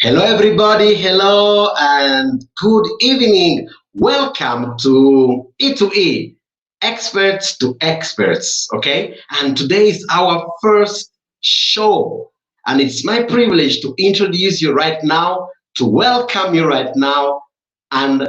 Hello, everybody. Hello, and good evening. Welcome to E2E, Experts to Experts. Okay, and today is our first show, and it's my privilege to introduce you right now, to welcome you right now, and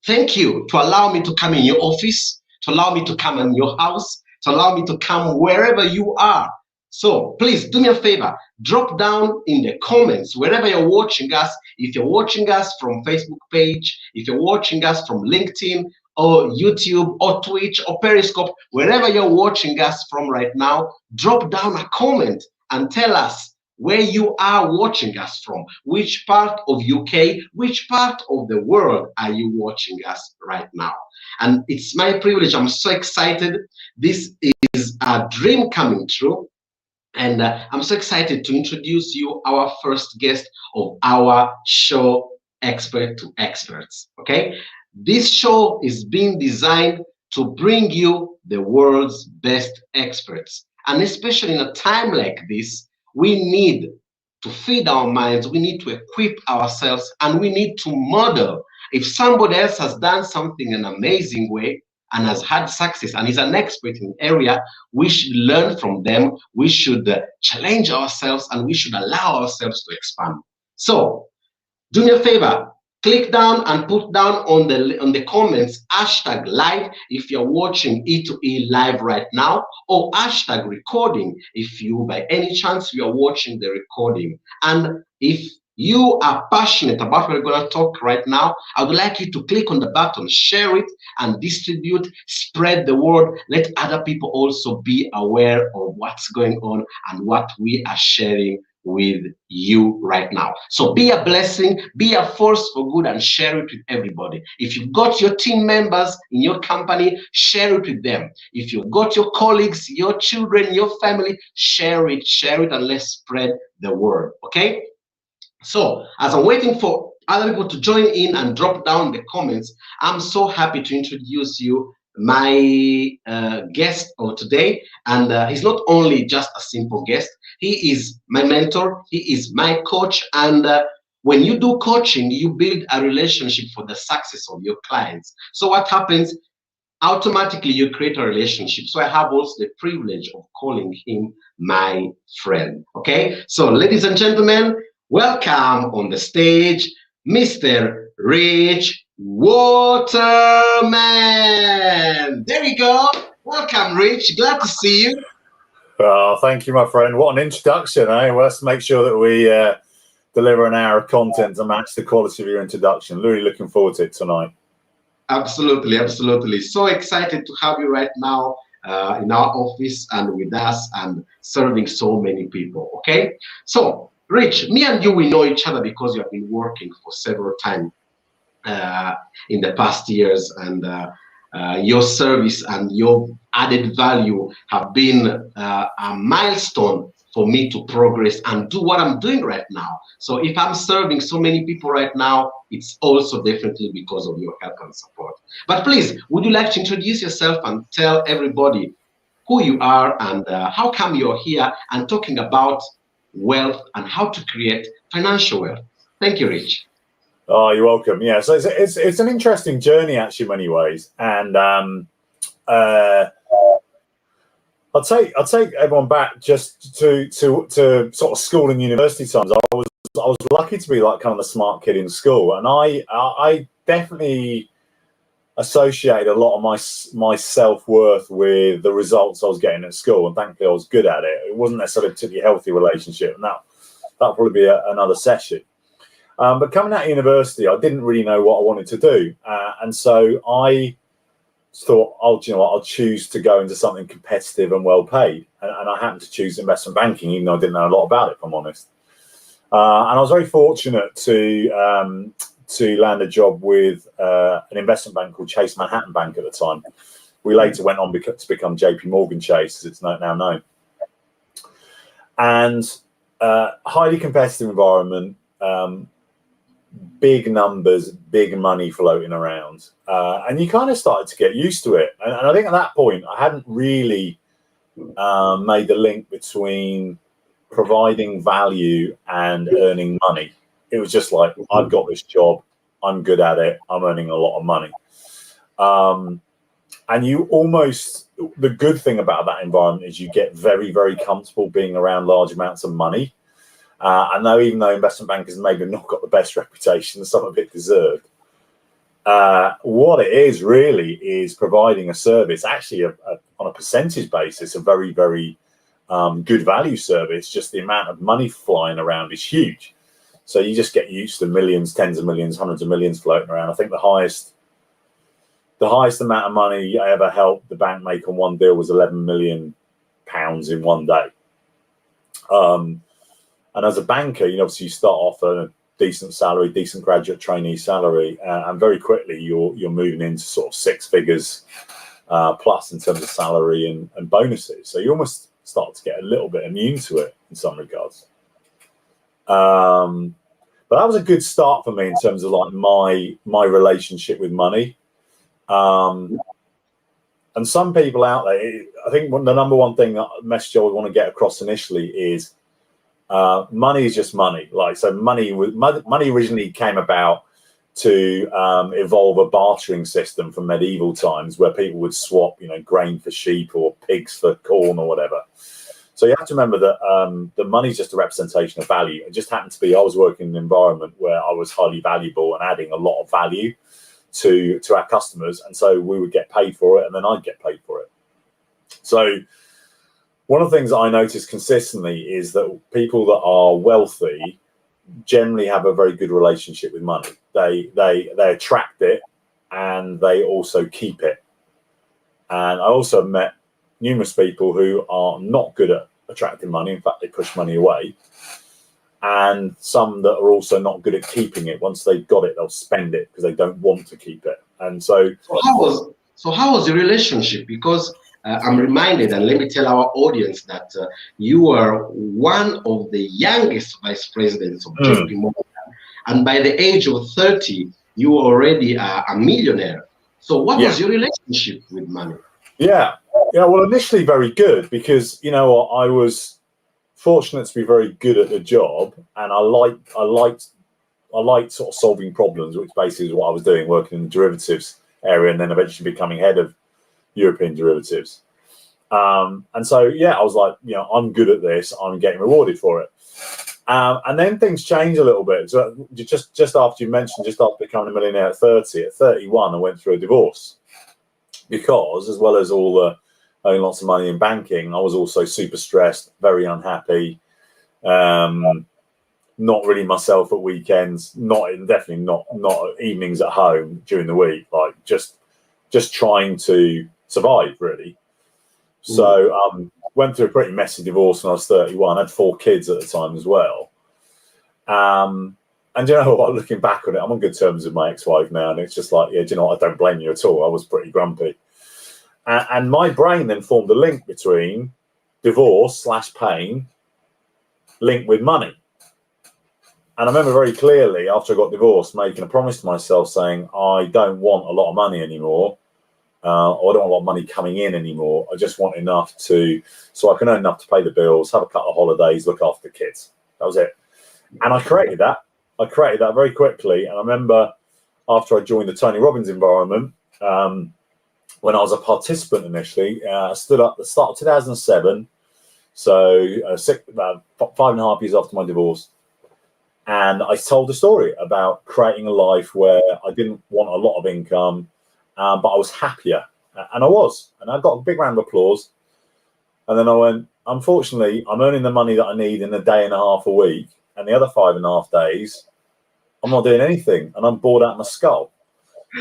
thank you to allow me to come in your office, to allow me to come in your house, to allow me to come wherever you are. So please do me a favor, drop down in the comments wherever you're watching us. If you're watching us from Facebook page, if you're watching us from LinkedIn or YouTube or Twitch or Periscope, wherever you're watching us from right now, drop down a comment and tell us where you are watching us from, which part of UK, which part of the world are you watching us right now. And it's my privilege. I'm so excited. This is a dream coming true. And I'm so excited to introduce you our first guest of our show, Expert to Experts. Okay, this show is being designed to bring you the world's best experts, and especially in a time like this, we need to feed our minds, we need to equip ourselves, and we need to model. If somebody else has done something in an amazing way and has had success and is an expert in an area, we should learn from them, we should challenge ourselves, and we should allow ourselves to expand. So do me a favor, click down and put down on the comments hashtag live if you're watching E2E live right now, or hashtag recording if you by any chance you are watching the recording. And if you are passionate about what we're going to talk right now, I would like you to click on the button, share it, and distribute, spread the word. Let other people also be aware of what's going on and what we are sharing with you right now. So be a blessing, be a force for good, and share it with everybody. If you've got your team members in your company, share it with them. If you've got your colleagues, your children, your family, share it, and let's spread the word. Okay? So as I'm waiting for other people to join in and drop down the comments, I'm so happy to introduce you my guest of today. And he's not only just a simple guest, he is my mentor, he is my coach. And when you do coaching, you build a relationship for the success of your clients. So what happens? Automatically you create a relationship. So I have also the privilege of calling him my friend. Okay, so ladies and gentlemen, welcome on the stage, Mr. Rich Waterman. There you go. Welcome, Rich. Glad to see you. Oh, thank you, my friend. What an introduction, eh? Well, let's make sure that we deliver an hour of content to match the quality of your introduction. Really looking forward to it tonight. Absolutely, absolutely. So excited to have you right now in our office and with us and serving so many people. Okay, so Rich, me and you, we know each other because you have been working for several times in the past years, and your service and your added value have been a milestone for me to progress and do what I'm doing right now. So if I'm serving so many people right now, it's also definitely because of your help and support. But please, would you like to introduce yourself and tell everybody who you are and how come you're here and talking about wealth and how to create financial wealth? Thank you, Rich. Oh, you're welcome. Yeah, so it's an interesting journey actually in many ways, and I'll take everyone back just to sort of school and university times. I was lucky to be like kind of the smart kid in school, and I definitely associated a lot of my self-worth with the results I was getting at school, and thankfully I was good at it. It wasn't necessarily a particularly healthy relationship, and that'll probably be another session. But coming out of university, I didn't really know what I wanted to do. And so I thought, oh, do you know what, I'll choose to go into something competitive and well paid. And I happened to choose investment banking, even though I didn't know a lot about it, if I'm honest. And I was very fortunate to land a job with an investment bank called Chase Manhattan Bank at the time. We later went on to become JP Morgan Chase, as it's now known. And highly competitive environment, big numbers, big money floating around, and you kind of started to get used to it. And I think at that point, I hadn't really made the link between providing value and earning money. It was just like, I've got this job, I'm good at it, I'm earning a lot of money. And you almost, the good thing about that environment is you get very, very comfortable being around large amounts of money. And though, even though investment bankers maybe not got the best reputation, some of it deserved, what it is really is providing a service, actually on a percentage basis, a very, very good value service. Just the amount of money flying around is huge. So you just get used to millions, tens of millions, hundreds of millions floating around. I think the highest amount of money I ever helped the bank make on one deal was £11 million in one day. And as a banker, obviously you start off on a decent salary, decent graduate trainee salary, and very quickly you're moving into sort of six figures plus in terms of salary and bonuses. So you almost start to get a little bit immune to it in some regards. But that was a good start for me in terms of like my relationship with money. And some people out there, I think the number one message I would want to get across initially is money is just money. Like, so money originally came about to evolve a bartering system from medieval times where people would swap, grain for sheep or pigs for corn or whatever. So you have to remember that the money is just a representation of value. It just happened to be I was working in an environment where I was highly valuable and adding a lot of value to our customers, and so we would get paid for it, and then I'd get paid for it. So one of the things I notice consistently is that people that are wealthy generally have a very good relationship with money. They attract it, and they also keep it. And I also met numerous people who are not good at attracting money. In fact, they push money away. And some that are also not good at keeping it. Once they've got it, they'll spend it because they don't want to keep it. And so how was the relationship? Because I'm reminded, and let me tell our audience that you are one of the youngest vice presidents of JP Morgan, and by the age of 30, you were already a millionaire. So what was your relationship with money? Yeah, well, initially very good, because I was fortunate to be very good at the job, and I liked sort of solving problems, which basically is what I was doing, working in the derivatives area, and then eventually becoming head of European derivatives. And so I was like, I'm good at this, I'm getting rewarded for it. And then things change a little bit. So just after you mentioned, just after becoming a millionaire at 30, at 31, I went through a divorce. Because as well as all the owning lots of money in banking, I was also super stressed, very unhappy, not really myself at weekends, definitely not evenings at home during the week, like just trying to survive, really. So went through a pretty messy divorce when I was 31. I had 4 kids at the time as well. And you know what, looking back on it, I'm on good terms with my ex-wife now, and it's just like, do you know what, I don't blame you at all. I was pretty grumpy. And my brain then formed a link between divorce / pain linked with money. And I remember very clearly after I got divorced making a promise to myself saying, I don't want a lot of money anymore. Or I don't want a lot of money coming in anymore. I just want enough so I can earn enough to pay the bills, have a couple of holidays, look after the kids. That was it. And I created that. Very quickly. And I remember after I joined the Tony Robbins environment, when I was a participant initially, I stood up at the start of 2007, so about 5.5 years after my divorce. And I told a story about creating a life where I didn't want a lot of income, but I was happier. And I was. And I got a big round of applause. And then I went, unfortunately, I'm earning the money that I need in a day and a half a week. And the other 5.5 days, I'm not doing anything, and I'm bored out of my skull.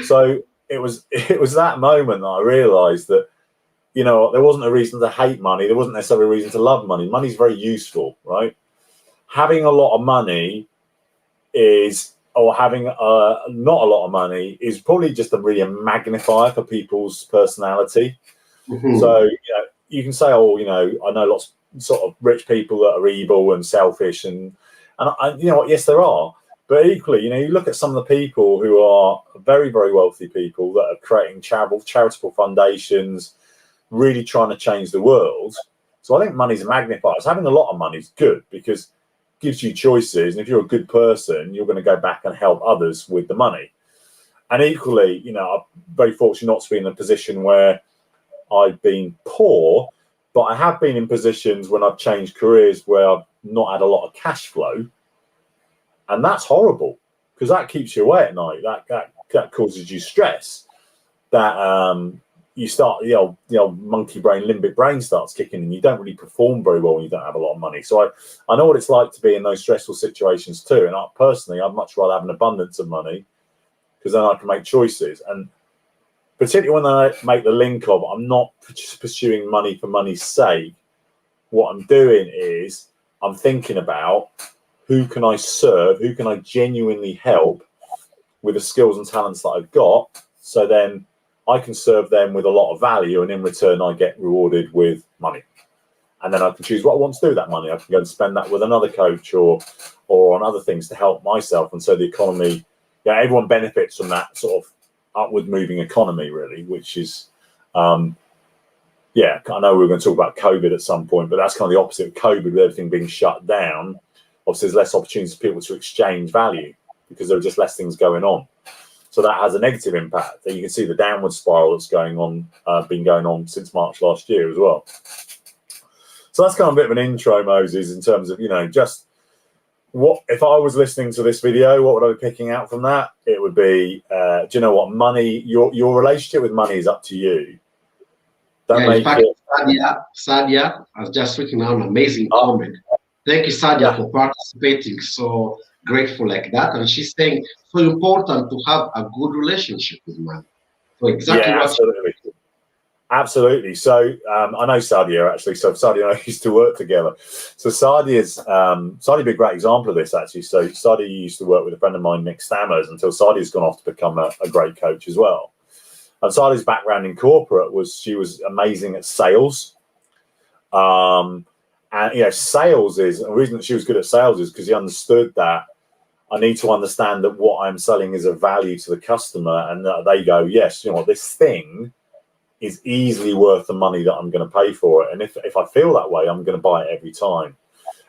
So it was that moment that I realised that, there wasn't a reason to hate money. There wasn't necessarily a reason to love money. Money's very useful, right? Having a lot of money having not a lot of money is probably just a magnifier for people's personality. Mm-hmm. So you can say, I know lots of sort of rich people that are evil and selfish, and you know what? Yes, there are. But equally, you look at some of the people who are very, very wealthy people that are creating charitable foundations, really trying to change the world. So I think money's a magnifier. So having a lot of money is good because gives you choices, and if you're a good person, you're going to go back and help others with the money. And equally, you know, I'm very fortunate not to be in a position where I've been poor, but I have been in positions when I've changed careers where I've not had a lot of cash flow, and that's horrible because that keeps you awake at night. That causes you stress. That you start, the old monkey brain, limbic brain starts kicking in. You don't really perform very well when you don't have a lot of money. So I know what it's like to be in those stressful situations too. And personally, I'd much rather have an abundance of money because then I can make choices. And particularly when I make the link of, I'm not just pursuing money for money's sake. What I'm doing is I'm thinking about who can I serve, who can I genuinely help with the skills and talents that I've got. So then I can serve them with a lot of value, and in return, I get rewarded with money. And then I can choose what I want to do with that money. I can go and spend that with another coach or on other things to help myself. And so the economy, everyone benefits from that sort of upward moving economy, really, which is, I know we're going to talk about COVID at some point, but that's kind of the opposite of COVID, with everything being shut down. Obviously, there's less opportunities for people to exchange value because there are just less things going on. So that has a negative impact. You can see the downward spiral that's going on, been going on since March last year as well. So that's kind of a bit of an intro, Moses, in terms of, just what, if I was listening to this video, what would I be picking out from that? It would be, do you know what, money, your relationship with money is up to you. In fact, Sadia has just written out an amazing comment. Thank you, Sadia, for participating. So grateful like that. And she's saying so important to have a good relationship with money. So exactly what absolutely. So I know Sadia actually. So Sadia and I used to work together. So Sadia's be a great example of this actually. So Sadia used to work with a friend of mine, Nick Stammers, until Sadia's gone off to become a great coach as well. And Sadia's background in corporate was she was amazing at sales. And sales is the reason that she was good at sales is because she understood that I need to understand that what I'm selling is of value to the customer, and that they go, yes, this thing is easily worth the money that I'm going to pay for it. And if I feel that way, I'm going to buy it every time.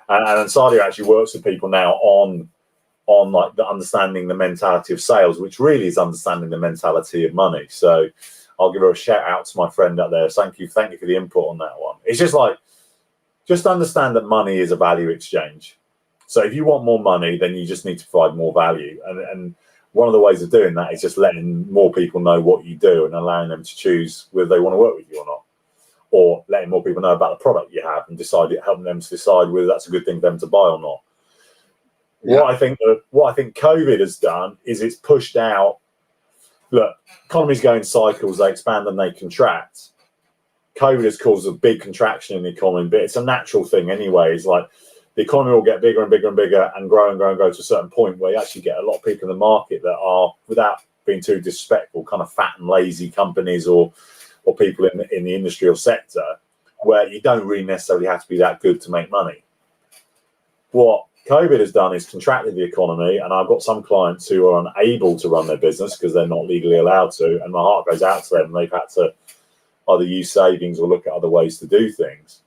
And Sadia actually works with people now on like the understanding the mentality of sales, which really is understanding the mentality of money. So I'll give her a shout out to my friend out there. Thank you for the input on that one. It's just understand that money is a value exchange. So if you want more money, then you just need to provide more value. And one of the ways of doing that is just letting more people know what you do and allowing them to choose whether they want to work with you or not, or letting more people know about the product you have and helping them to decide whether that's a good thing for them to buy or not. Yeah. What I think COVID has done is it's pushed out. Look, economies go in cycles; they expand and they contract. COVID has caused a big contraction in the economy, but it's a natural thing anyway. It's like the economy will get bigger and bigger and bigger and grow to a certain point where you actually get a lot of people in the market that are, without being too disrespectful, kind of fat and lazy companies or people in the industrial sector where you don't really necessarily have to be that good to make money. What COVID has done is contracted the economy, and I've got some clients who are unable to run their business because they're not legally allowed to, and my heart goes out to them. They've had to either use savings or look at other ways to do things.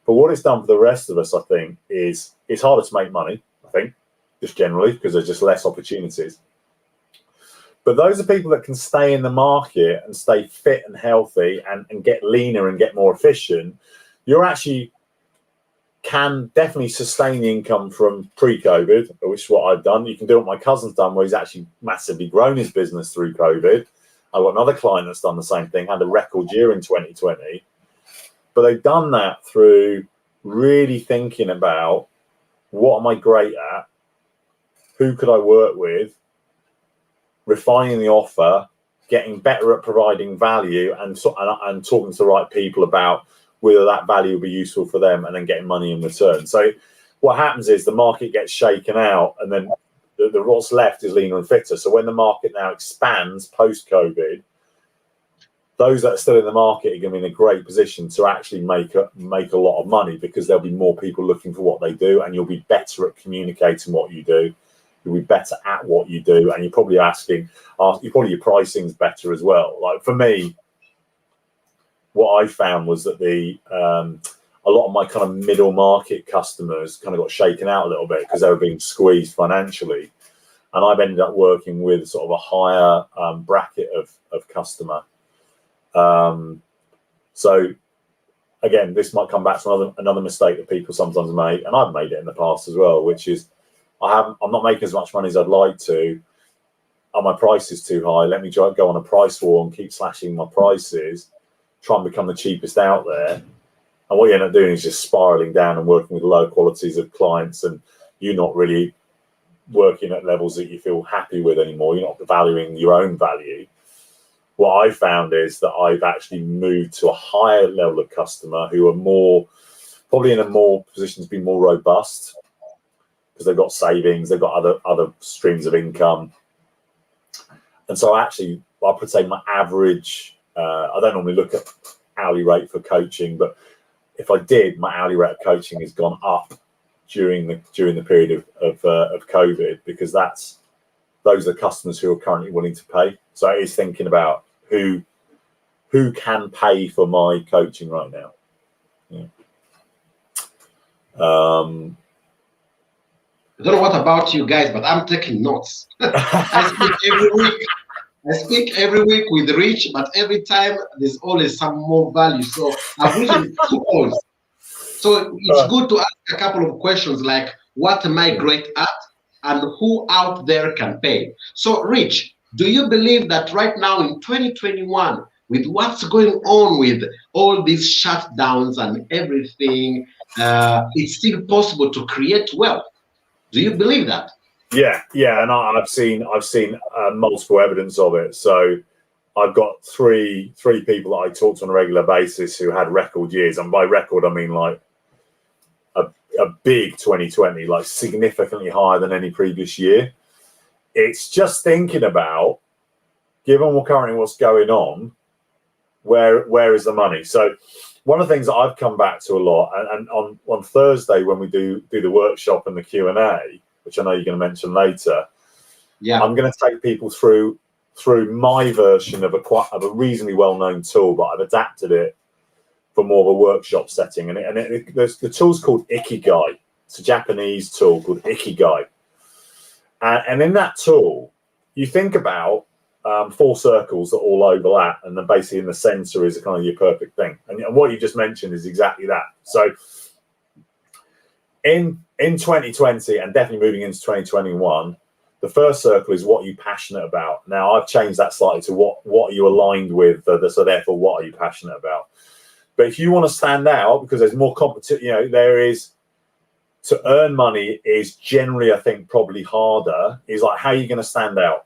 But what it's done for the rest of us, I think, is it's harder to make money, I think, just generally, because there's just less opportunities. But those are people that can stay in the market and stay fit and healthy and get leaner and get more efficient. You actually can definitely sustain the income from pre-COVID, which is what I've done. You can do what my cousin's done, where he's actually massively grown his business through COVID. I've got another client that's done the same thing, had a record year in 2020. But they've done that through really thinking about what am I great at, who could I work with, refining the offer, getting better at providing value, and talking to the right people about whether that value will be useful for them, and then getting money in return. So what happens is the market gets shaken out, and then the what's left is leaner and fitter. So when the market now expands post-COVID, those that are still in the market are going to be in a great position to actually make a lot of money, because there'll be more people looking for what they do, and you'll be better at communicating what you do. You'll be better at what you do, and you're probably your pricing's better as well. Like for me, what I found was that a lot of my kind of middle market customers kind of got shaken out a little bit because they were being squeezed financially. And I've ended up working with sort of a higher bracket of customer. So again, this might come back to another mistake that people sometimes make, and I've made it in the past as well, which is I'm not making as much money as I'd like to. And my price is too high. Let me go on a price war and keep slashing my prices, try and become the cheapest out there. And what you end up doing is just spiraling down and working with low qualities of clients, and you're not really working at levels that you feel happy with anymore. You're not valuing your own value. What I've found is that I've actually moved to a higher level of customer who are probably in a more position to be more robust because they've got savings, they've got other streams of income. And so actually, I would say my average, I don't normally look at hourly rate for coaching, but if I did, my hourly rate of coaching has gone up during the period of COVID, because those are the customers who are currently willing to pay. So it is thinking about who can pay for my coaching right now. Yeah. I don't know what about you guys, but I'm taking notes. I speak every week with Rich, but every time there's always some more value. So I've written 2 points. So it's good to ask a couple of questions like, what am I great at? And who out there can pay? So Rich, do you believe that right now in 2021, with what's going on with all these shutdowns and everything, it's still possible to create wealth? Do you believe that? Yeah, and I've seen multiple evidence of it. So I've got three people that I talk to on a regular basis who had record years, and by record I mean like a big 2020, like significantly higher than any previous year. It's just thinking about, given what's going on, where is the money? So one of the things that I've come back to a lot, and on Thursday when we do the workshop and the Q&A, which I know you're going to mention later, I'm going to take people through my version of a reasonably well-known tool, but I've adapted it for more of a workshop setting. And the tool's called Ikigai. It's a Japanese tool called Ikigai. And in that tool, you think about 4 circles that all overlap, and then basically in the center is kind of your perfect thing. And what you just mentioned is exactly that. So in 2020, and definitely moving into 2021, the first circle is what you're passionate about. Now, I've changed that slightly to what are you aligned with, so therefore, what are you passionate about? But if you want to stand out, because there's more competition, there is, to earn money is generally, I think, probably harder, is like, how are you going to stand out?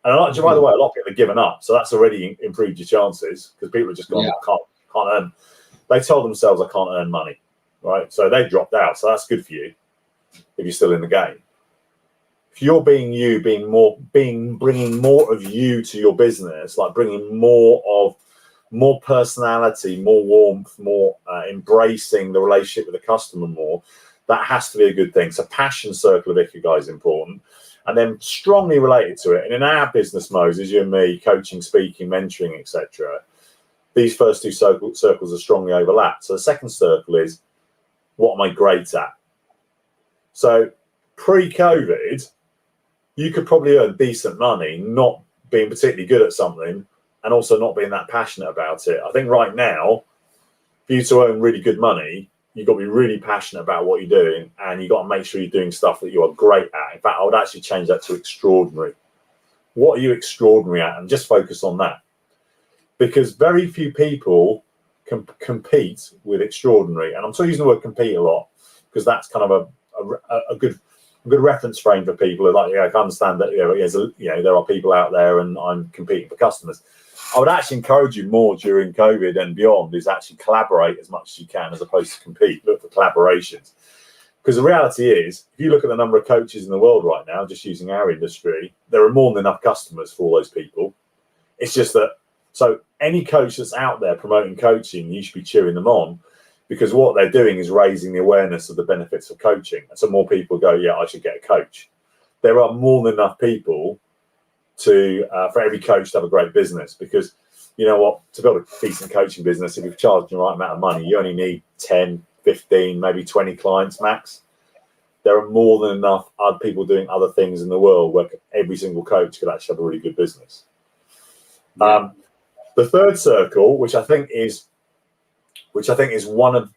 And by the way, a lot of people have given up, so that's already improved your chances, because people are just gone, can't earn. They told themselves, I can't earn money, right? So they dropped out. So that's good for you if you're still in the game. If you're being you, bringing more of you to your business, like bringing more personality, more warmth, more embracing the relationship with the customer more, that has to be a good thing. So passion circle of Ikigai is important. And then strongly related to it, and in our business modes, as you and me, coaching, speaking, mentoring, etc., these first 2 circles are strongly overlapped. So the second circle is, what am I great at? So pre-COVID, you could probably earn decent money not being particularly good at something, and also not being that passionate about it. I think right now, for you to earn really good money, you've got to be really passionate about what you're doing, and you've got to make sure you're doing stuff that you are great at. In fact, I would actually change that to extraordinary. What are you extraordinary at? And just focus on that. Because very few people can compete with extraordinary. And I'm still using the word compete a lot, because that's kind of a good reference frame for people. Like, I can understand that there are people out there and I'm competing for customers. I would actually encourage you more during COVID and beyond is actually collaborate as much as you can, as opposed to compete. Look for collaborations. Because the reality is, if you look at the number of coaches in the world right now, just using our industry, there are more than enough customers for all those people. It's just that, so any coach that's out there promoting coaching, you should be cheering them on, because what they're doing is raising the awareness of the benefits of coaching. And so more people go, yeah, I should get a coach. There are more than enough people for every coach to have a great business, because you know what, to build a decent coaching business, if you've charged the right amount of money, you only need 10, 15, maybe 20 clients max. There are more than enough other people doing other things in the world where every single coach could actually have a really good business. Yeah. The third circle, which I think is one of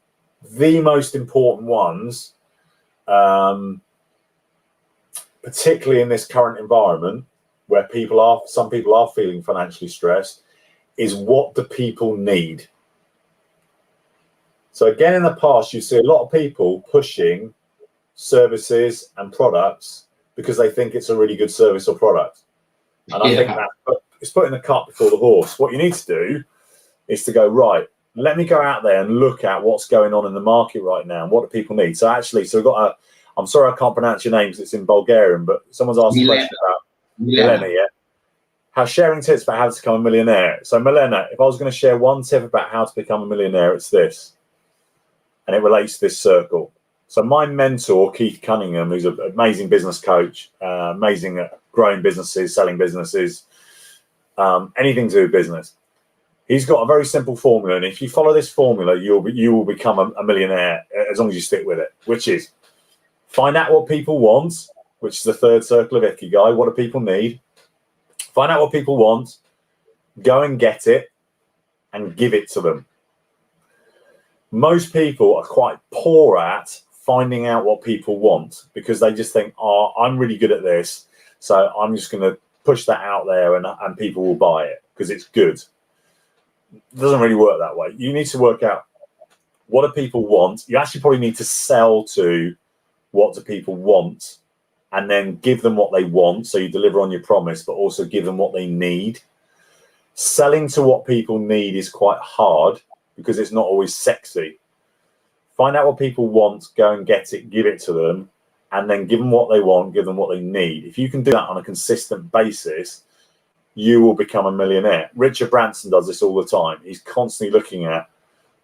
the most important ones, particularly in this current environment where some people are feeling financially stressed, is what do people need? So again, in the past, you see a lot of people pushing services and products because they think it's a really good service or product. And I think that it's putting the cart before the horse. What you need to do is to go, right, let me go out there and look at what's going on in the market right now and what do people need. So we've got I'm sorry I can't pronounce your names, it's in Bulgarian, but someone's asked a question about Milena, yeah? How sharing tips about how to become a millionaire. So Milena, if I was going to share one tip about how to become a millionaire, it's this. And it relates to this circle. So my mentor, Keith Cunningham, who's an amazing business coach, amazing at growing businesses, selling businesses, anything to do with business. He's got a very simple formula. And if you follow this formula, you will become a millionaire as long as you stick with it, which is find out what people want, which is the third circle of Ikigai. What do people need? Find out what people want, go and get it, and give it to them. Most people are quite poor at finding out what people want because they just think, oh, I'm really good at this, so I'm just going to push that out there and people will buy it because it's good. It doesn't really work that way. You need to work out what do people want. You actually probably need to sell to what do people want and then give them what they want, so you deliver on your promise, but also give them what they need. Selling to what people need is quite hard because it's not always sexy. Find out what people want, go and get it, give it to them, and then give them what they want, give them what they need. If you can do that on a consistent basis, you will become a millionaire. Richard Branson does this all the time. He's constantly looking at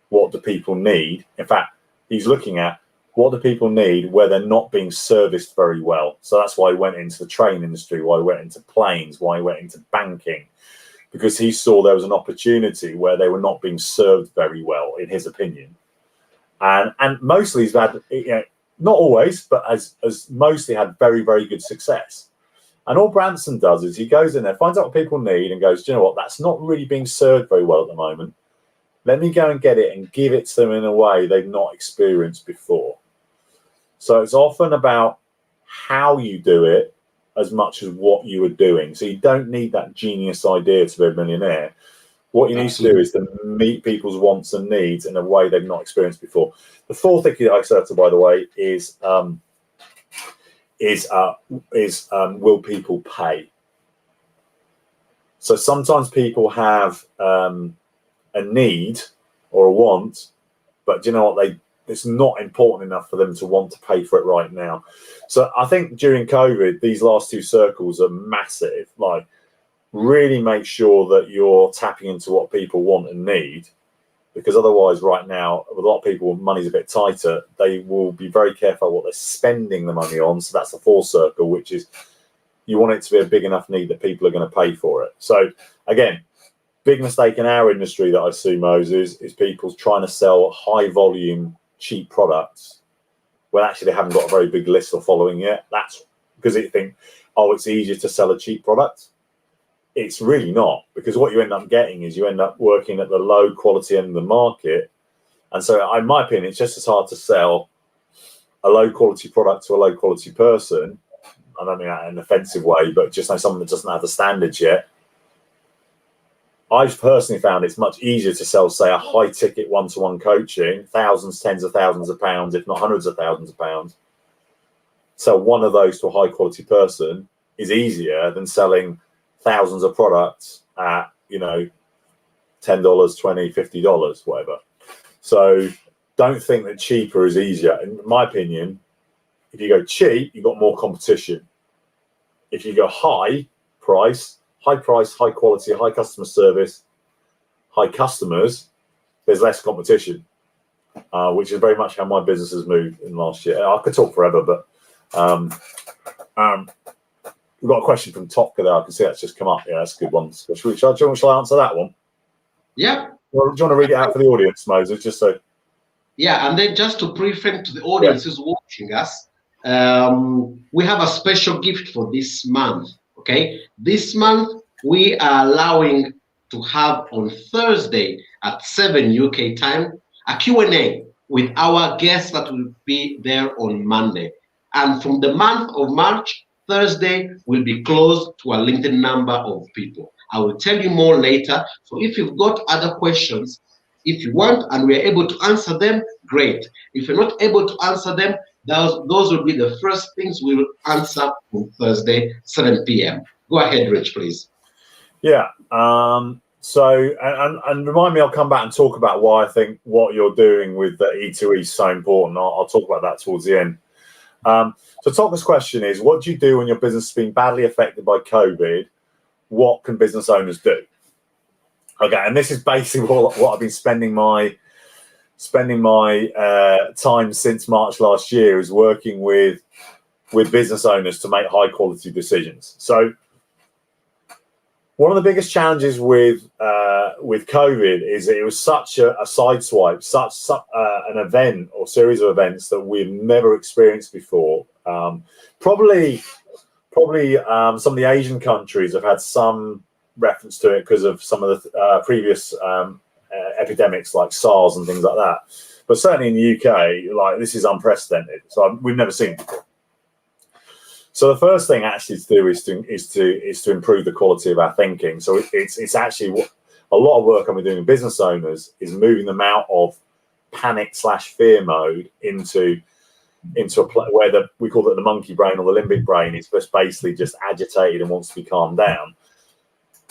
what do people need. In fact, he's looking at what do people need where they're not being serviced very well. So that's why he went into the train industry, why he went into planes, why he went into banking, because he saw there was an opportunity where they were not being served very well, in his opinion. And mostly he's had, not always, but as mostly had very, very good success. And all Branson does is he goes in there, finds out what people need and goes, do you know what, that's not really being served very well at the moment. Let me go and get it and give it to them in a way they've not experienced before. So it's often about how you do it as much as what you are doing. So you don't need that genius idea to be a millionaire. What you need to do is to meet people's wants and needs in a way they've not experienced before. The fourth Ikigai circle, by the way, is will people pay? So sometimes people have a need or a want, but do you know what, it's not important enough for them to want to pay for it right now. So I think during COVID, these last two circles are massive. Like, really make sure that you're tapping into what people want and need, because otherwise right now, with a lot of people, money's a bit tighter, they will be very careful what they're spending the money on. So that's the fourth circle, which is you want it to be a big enough need that people are going to pay for it. So again, big mistake in our industry that I see, Moses, is people trying to sell high volume, cheap products when actually they haven't got a very big list or following yet. That's because they think, oh, it's easier to sell a cheap product. It's really not, because what you end up getting is you end up working at the low quality end of the market. And so in my opinion, it's just as hard to sell a low quality product to a low quality person. I don't mean that in an offensive way, but just know someone that doesn't have the standards yet. I've personally found it's much easier to sell, say, a high ticket one-to-one coaching, thousands, tens of thousands of pounds, if not hundreds of thousands of pounds. Sell one of those to a high quality person is easier than selling thousands of products at, $10, $20, $50, whatever. So don't think that cheaper is easier. In my opinion, if you go cheap, you've got more competition. If you go high price, high quality, high customer service, high customers, there's less competition, which is very much how my business has moved in last year. I could talk forever, but we've got a question from Topka there. I can see that's just come up. Yeah, that's a good one. Shall I answer that one? Yeah. Well, do you want to read it out for the audience, Moses? Just so. Yeah, and then just to pre-frame to the Yeah. audience who's watching us, we have a special gift for this month. Okay, this month we are allowing to have on Thursday at 7 UK time a Q&A with our guests that will be there on Monday. And from the month of March, Thursday will be closed to a limited number of people. I will tell you more later. So if you've got other questions, if you want and we are able to answer them, great. If you're not able to answer them, those will be the first things we will answer on Thursday, 7 p.m. Go ahead, Rich, please. Yeah. So, and remind me, I'll come back and talk about why I think what you're doing with the E2E is so important. I'll talk about that towards the end. So Tolka's question is, what do you do when your business has been badly affected by COVID? What can business owners do? Okay, and this is basically what I've been spending my time since March last year is working with business owners to make high quality decisions. So one of the biggest challenges with COVID is that it was such a sideswipe, such an event or series of events that we've never experienced before. Probably some of the Asian countries have had some reference to it because of some of the previous epidemics like SARS and things like that. But certainly in the UK, like this is unprecedented. So we've never seen it before. So the first thing actually to do is to improve the quality of our thinking. So it's actually a lot of work I'm doing with business owners is moving them out of panic/fear mode into where we call it the monkey brain or the limbic brain is basically just agitated and wants to be calmed down.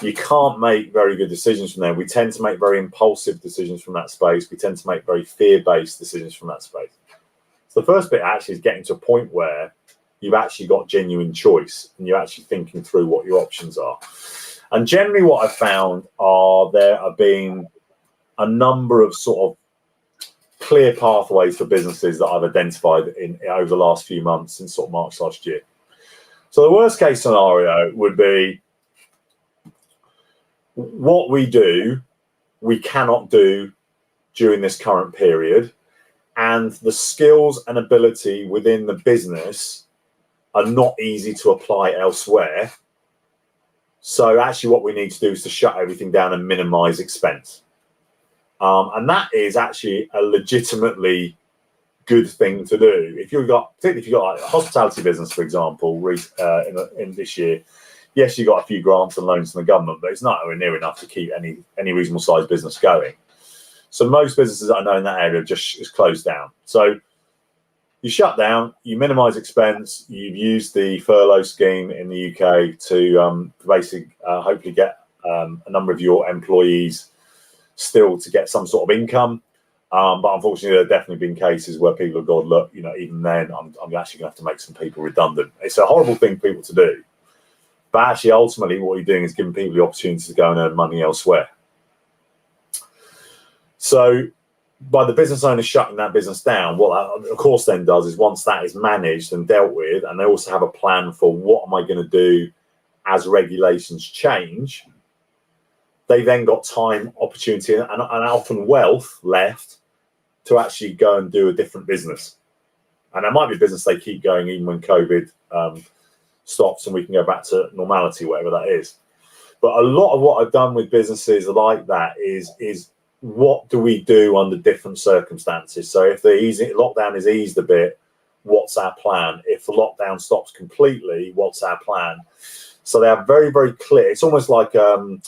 You can't make very good decisions from there. We tend to make very impulsive decisions from that space. We tend to make very fear-based decisions from that space. So the first bit actually is getting to a point where you've actually got genuine choice and you're actually thinking through what your options are. And generally what I've found there have been a number of sort of clear pathways for businesses that I've identified over the last few months since sort of March last year. So the worst case scenario would be what we do, we cannot do during this current period, and the skills and ability within the business are not easy to apply elsewhere. So actually what we need to do is to shut everything down and minimize expense. And that is actually a legitimately good thing to do. Particularly if you've got like a hospitality business, for example, in this year, yes, you got a few grants and loans from the government, but it's not near enough to keep any reasonable sized business going. So most businesses I know in that area just closed down. So you shut down, you minimise expense. You've used the furlough scheme in the UK to basically hopefully get a number of your employees still to get some sort of income. But unfortunately, there have definitely been cases where people have gone, look, even then, I'm actually going to have to make some people redundant. It's a horrible thing for people to do. But actually, ultimately, what you're doing is giving people the opportunity to go and earn money elsewhere. So by the business owner shutting that business down, what that, of course, then does is once that is managed and dealt with, and they also have a plan for what am I going to do as regulations change, they then got time, opportunity, and often wealth left to actually go and do a different business. And that might be a business they keep going even when COVID stops and we can go back to normality, whatever that is. But a lot of what I've done with businesses like that is what do we do under different circumstances? So if the lockdown is eased a bit, what's our plan? If the lockdown stops completely, what's our plan? So they are very, very clear. It's almost like a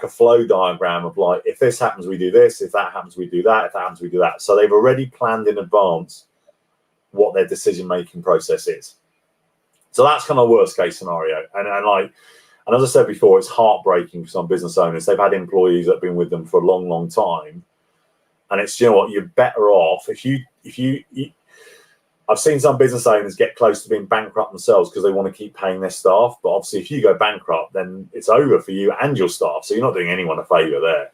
flow diagram of like, if this happens, we do this. If that happens, we do that. If that happens, we do that. So they've already planned in advance what their decision-making process is. So that's kind of worst case scenario. And as I said before, it's heartbreaking for some business owners. They've had employees that have been with them for a long, long time. And it's, what, you're better off if you I've seen some business owners get close to being bankrupt themselves because they want to keep paying their staff. But obviously, if you go bankrupt, then it's over for you and your staff. So you're not doing anyone a favour there.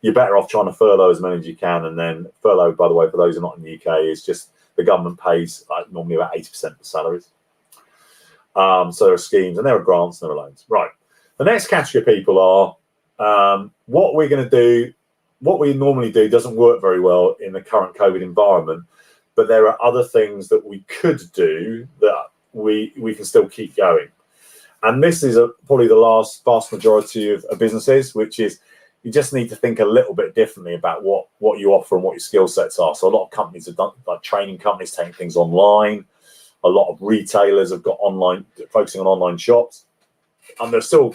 You're better off trying to furlough as many as you can. And then furlough, by the way, for those who are not in the UK, is just the government pays normally about 80% of the salaries. So there are schemes and there are grants and there are loans. Right. The next category of people are what we're going to do. what we normally do doesn't work very well in the current COVID environment, but there are other things that we could do that we can still keep going. And this is probably the vast majority of businesses, which is you just need to think a little bit differently about what you offer and what your skill sets are. So a lot of companies have done, like training companies, taking things online. A lot of retailers have got focusing on online shops. And there are still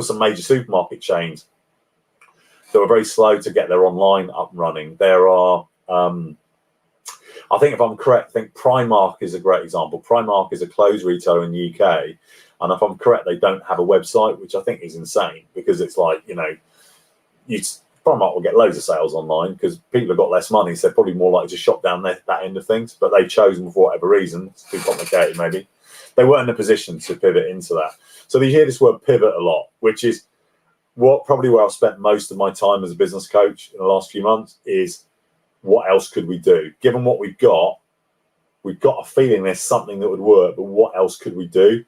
some major supermarket chains that were very slow to get their online up and running. There are, I think if I'm correct, I think Primark is a great example. Primark is a clothes retailer in the UK. And if I'm correct, they don't have a website, which I think is insane, because it's like, Primark will get loads of sales online because people have got less money. So they're probably more likely to shop down that end of things. But they've chosen for whatever reason. It's too complicated, maybe. They weren't in a position to pivot into that. So you hear this word pivot a lot, which is probably where I've spent most of my time as a business coach in the last few months is what else could we do? Given what we've got a feeling there's something that would work, but what else could we do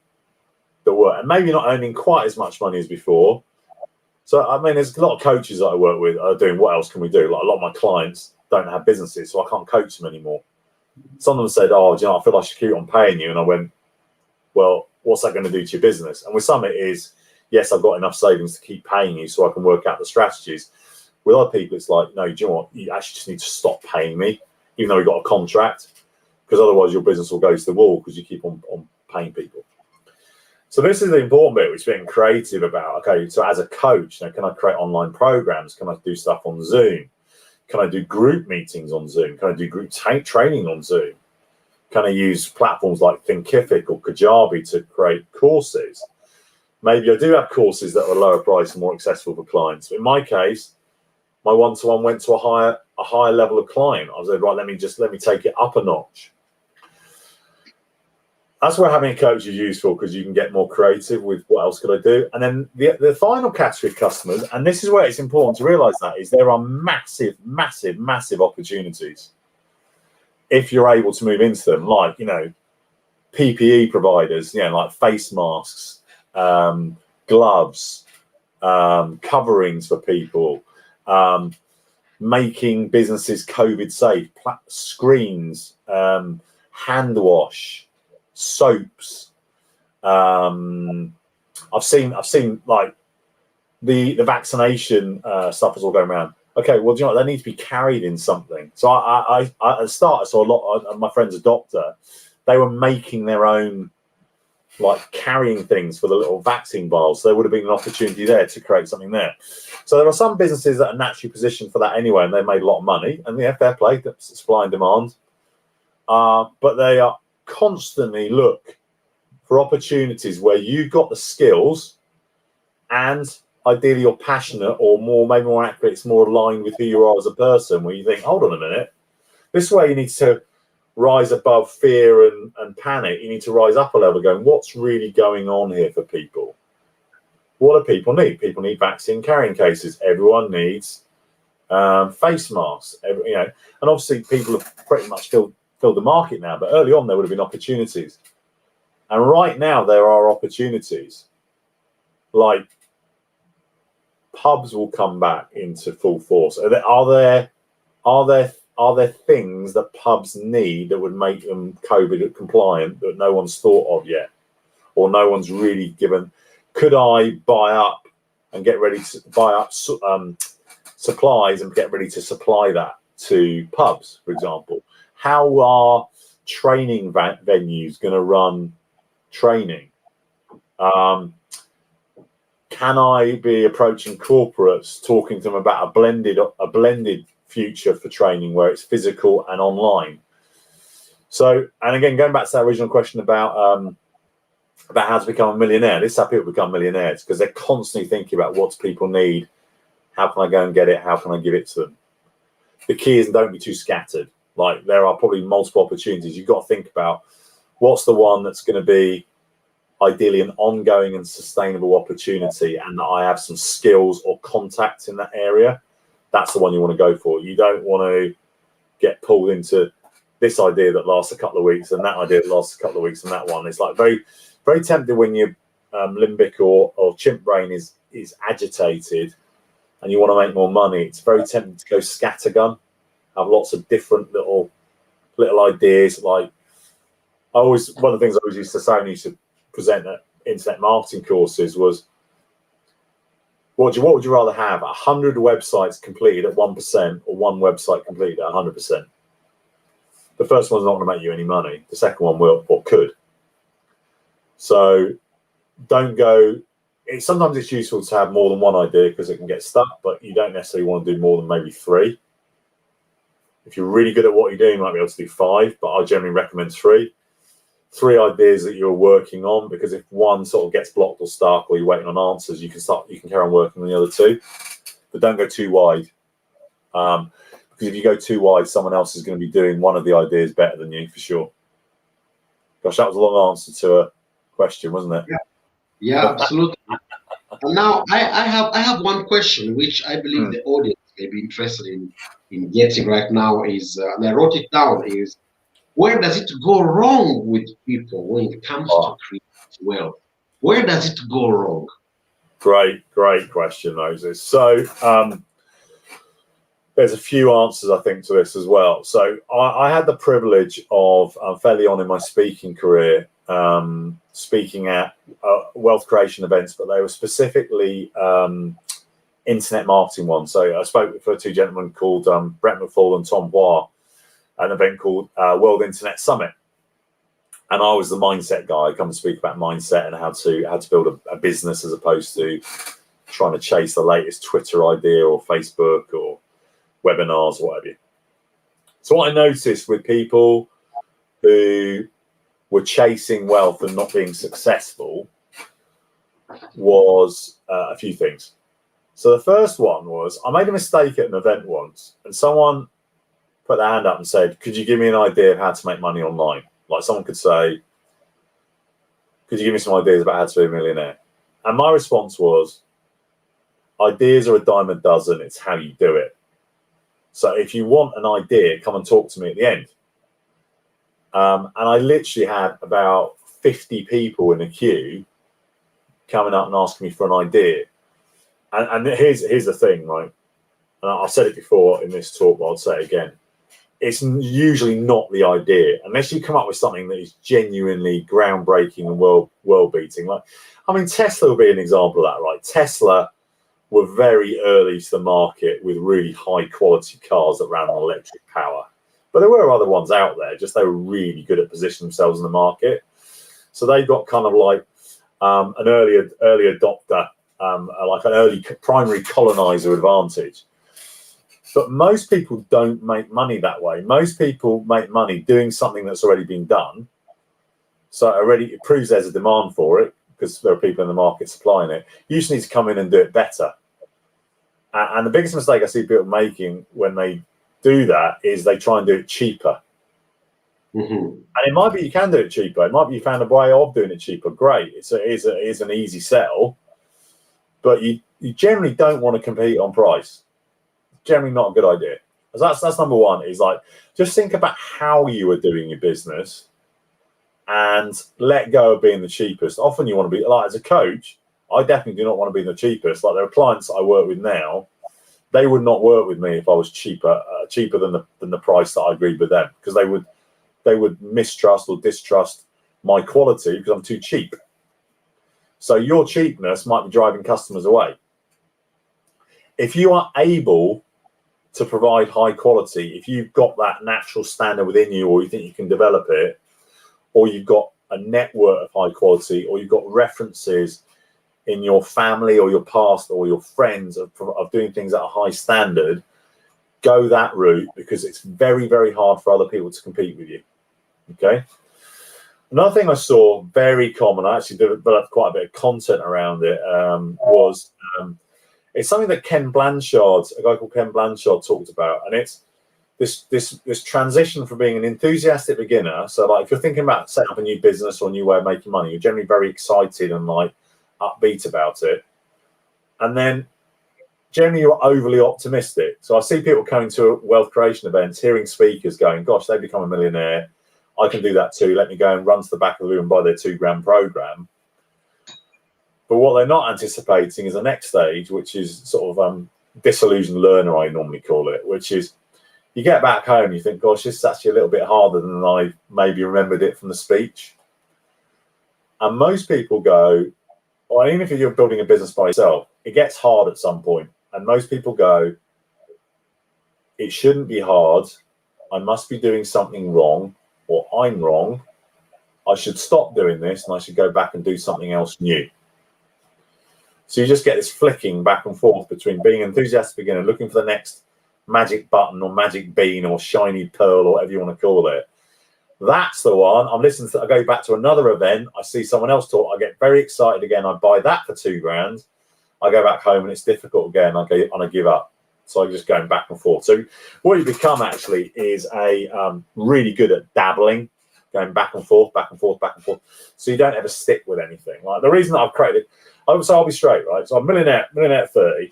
that work? And maybe not earning quite as much money as before. So, I mean, there's a lot of coaches that I work with are doing what else can we do? Like a lot of my clients don't have businesses, so I can't coach them anymore. Some of them said, I feel I should keep on paying you. And I went, well, what's that going to do to your business? And with some it is, yes, I've got enough savings to keep paying you so I can work out the strategies. With other people, it's like, no, do you know what? You actually just need to stop paying me, even though we've got a contract, because otherwise your business will go to the wall because you keep on paying people. So this is the important bit, which is being creative about, okay, so as a coach, can I create online programs? Can I do stuff on Zoom? Can I do group meetings on Zoom? Can I do group training on Zoom? Can I use platforms like Thinkific or Kajabi to create courses? Maybe I do have courses that are lower price and more accessible for clients. In my case, my one-to-one went to a higher level of client. I was like, right, let me take it up a notch. That's where having a coach is useful, because you can get more creative with what else could I do. And then the final category of customers, and this is where it's important to realize that, is there are massive, massive, massive opportunities if you're able to move into them, like, PPE providers, like face masks, gloves, coverings for people, making businesses COVID safe, screens, hand wash, soaps. I've seen like the vaccination stuff is all going around. Okay, well, do you know what? They need to be carried in something. So I at the start, I saw a lot of my friend's a doctor. They were making their own, like, carrying things for the little vaccine vials. So there would have been an opportunity there to create something there. So there are some businesses that are naturally positioned for that anyway, and they made a lot of money. And fair play, that's supply and demand. But they are constantly look for opportunities where you've got the skills and ideally you're passionate, or maybe more accurate, it's more aligned with who you are as a person, where you think, hold on a minute, this is where you need to rise above fear and panic. You need to rise up a level, going, what's really going on here for people? What do people need? People need vaccine carrying cases. Everyone needs face masks. And obviously people have pretty much filled the market now, but early on there would have been opportunities. And right now there are opportunities. Like, pubs will come back into full force. Are there things that pubs need that would make them COVID compliant that no one's thought of yet, or no one's really given? Could I buy up and get ready to buy up supplies and get ready to supply that to pubs, for example? How are training venues going to run training? Can I be approaching corporates, talking to them about a blended future for training where it's physical and online? So, and again, going back to that original question about how to become a millionaire, this is how people become millionaires, because they're constantly thinking about what people need, how can I go and get it, how can I give it to them. The key is, don't be too scattered. Like, there are probably multiple opportunities. You've got to think about what's the one that's going to be ideally an ongoing and sustainable opportunity, and that I have some skills or contacts in that area. That's the one you want to go for. You don't want to get pulled into this idea that lasts a couple of weeks and that idea that lasts a couple of weeks and that one. It's like very, very tempting when your limbic or chimp brain is agitated and you want to make more money, it's very tempting to go scattergun, have lots of different little ideas. Like one of the things I always used to say when I used to present at internet marketing courses was, what would you rather have? 100 websites completed at 1% or one website completed at 100%? The first one's not going to make you any money. The second one will, or could. So don't go. Sometimes it's useful to have more than one idea because it can get stuck, but you don't necessarily want to do more than maybe 3. If you're really good at what you're doing, you might be able to do 5, but I generally recommend 3. 3 ideas that you're working on, because if one sort of gets blocked or stuck, or you're waiting on answers, you can carry on working on the other 2, but don't go too wide. Because if you go too wide, someone else is going to be doing one of the ideas better than you, for sure. Gosh, that was a long answer to a question, wasn't it? Yeah, absolutely. And now I have one question which I believe the audience may be interested in getting right now is, and I wrote it down, is where does it go wrong with people when it comes to creating wealth? Where does it go wrong? Great question, Moses. So there's a few answers, I think, to this as well. So I had the privilege of fairly on in my speaking career, speaking at wealth creation events, but they were specifically internet marketing ones. So I spoke for 2 gentlemen called Brett McFall and Tom Bois, an event called World Internet Summit. And I was the mindset guy. I come and speak about mindset and how to build a business, as opposed to trying to chase the latest Twitter idea or Facebook or webinars or whatever. So what I noticed with people who were chasing wealth and not being successful was a few things. So the first one was, I made a mistake at an event once, and someone put their hand up and said, could you give me an idea of how to make money online? Like someone could say, could you give me some ideas about how to be a millionaire? And my response was, ideas are a dime a dozen, it's how you do it. So if you want an idea, come and talk to me at the end. And I literally had about 50 people in a queue coming up and asking me for an idea. And here's the thing, right? And I've said it before in this talk, but I'll say it again. It's usually not the idea, unless you come up with something that is genuinely groundbreaking and world beating. Like, I mean, Tesla will be an example of that, right? Tesla were very early to the market with really high quality cars that ran on electric power. But there were other ones out there, just they were really good at positioning themselves in the market. So they got kind of like an early adopter, like an early primary colonizer advantage. But most people don't make money that way. Most people make money doing something that's already been done. So it proves there's a demand for it, because there are people in the market supplying it. You just need to come in and do it better. And the biggest mistake I see people making when they do that is they try and do it cheaper. Mm-hmm. And it might be you can do it cheaper. It might be you found a way of doing it cheaper. Great. It is an easy sell. But you generally don't want to compete on price. Generally not a good idea. So that's number one, is like, just think about how you are doing your business and let go of being the cheapest. Often you want to be, like, as a coach, I definitely do not want to be the cheapest. Like, there are clients that I work with now, they would not work with me if I was cheaper than the price that I agreed with them, because they would mistrust or distrust my quality because I'm too cheap. So your cheapness might be driving customers away. If you are able to provide high quality, if you've got that natural standard within you, or you think you can develop it, or you've got a network of high quality, or you've got references in your family or your past or your friends of doing things at a high standard, go that route, because it's very, very hard for other people to compete with you. Okay. Another thing I saw very common, I actually developed quite a bit of content around it, was it's something that a guy called Ken Blanchard talked about, and it's this transition from being an enthusiastic beginner. So, like, if you're thinking about setting up a new business or a new way of making money, you're generally very excited and like upbeat about it, and then generally you're overly optimistic. So I see people coming to wealth creation events, hearing speakers going, gosh, they become a millionaire, I can do that too, let me go and run to the back of the room and buy their $2,000 program. But what they're not anticipating is the next stage, which is sort of disillusioned learner, I normally call it, which is you get back home, you think, gosh, this is actually a little bit harder than I maybe remembered it from the speech. And most people go, or even if you're building a business by yourself, it gets hard at some point. And most people go, it shouldn't be hard. I must be doing something wrong, or I'm wrong. I should stop doing this and I should go back and do something else new. So you just get this flicking back and forth between being enthusiastic again and looking for the next magic button or magic bean or shiny pearl or whatever you want to call it. That's the one. I'm listening to, I go back to another event, I see someone else talk, I get very excited again, I buy that for £2,000, I go back home and it's difficult again, I give up. So I'm just going back and forth. So what you become actually is a really good at dabbling, going back and forth, back and forth, back and forth. So you don't ever stick with anything. Like the reason that I've created, I'll be straight, right? So I'm millionaire at 30.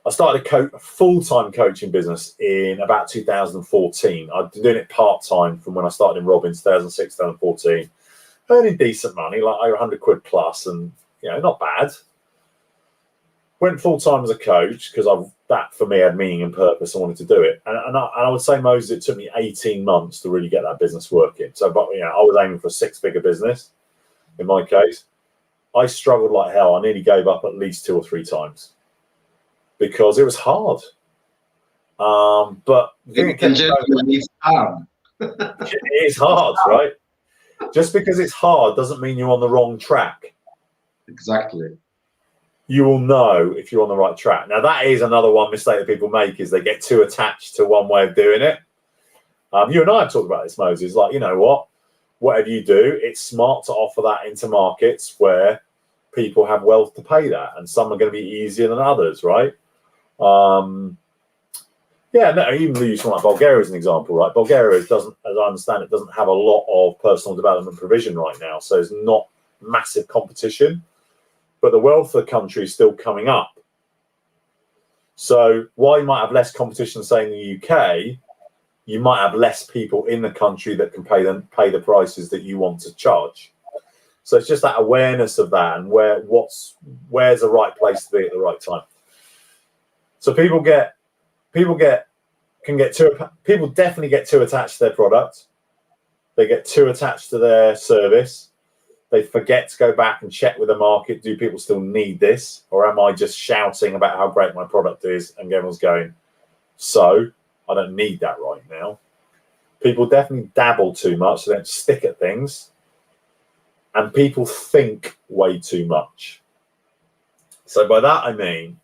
I started a full-time coaching business in about 2014. I've been doing it part-time from when I started in Robbins, 2006, 2014. Earning decent money, like over 100 quid plus, and not bad. Went full-time as a coach because that for me had meaning and purpose. I wanted to do it, and I would say, Moses, it took me 18 months to really get that business working. So, but I was aiming for a 6-figure business. In my case, I struggled like hell. I nearly gave up at least 2 or 3 times because it was hard. But it's hard. It is hard, right? Just because it's hard doesn't mean you're on the wrong track. Exactly. You will know if you're on the right track. Now, that is another one mistake that people make, is they get too attached to one way of doing it. You and I have talked about this, Moses. Like, you know what? Whatever you do, it's smart to offer that into markets where people have wealth to pay that, and some are going to be easier than others, right? Even use like Bulgaria as an example, right? Bulgaria doesn't, as I understand it, doesn't have a lot of personal development provision right now, so there's not massive competition. But the wealth of the country is still coming up. So while you might have less competition, say in the UK, you might have less people in the country that can pay the prices that you want to charge. So it's just that awareness of that, and where's the right place to be at the right time. So people definitely get too attached to their product. They get too attached to their service. They forget to go back and check with the market. Do people still need this? Or am I just shouting about how great my product is and everyone's going, so I don't need that right now? People definitely dabble too much. They don't stick at things. And people think way too much. So by that, I mean,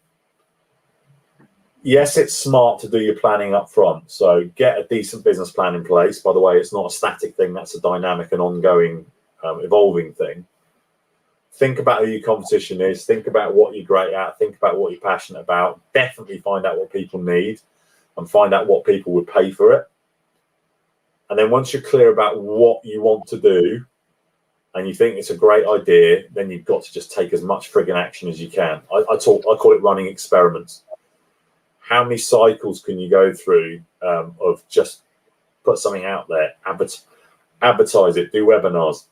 yes, it's smart to do your planning up front. So get a decent business plan in place. By the way, it's not a static thing. That's a dynamic and ongoing evolving thing. Think about who your competition is. Think about what you're great at. Think about what you're passionate about. Definitely find out what people need and find out what people would pay for it. And then once you're clear about what you want to do and you think it's a great idea, then you've got to just take as much friggin' action as you can. I call it running experiments. How many cycles can you go through of just put something out there, advertise it, do webinars,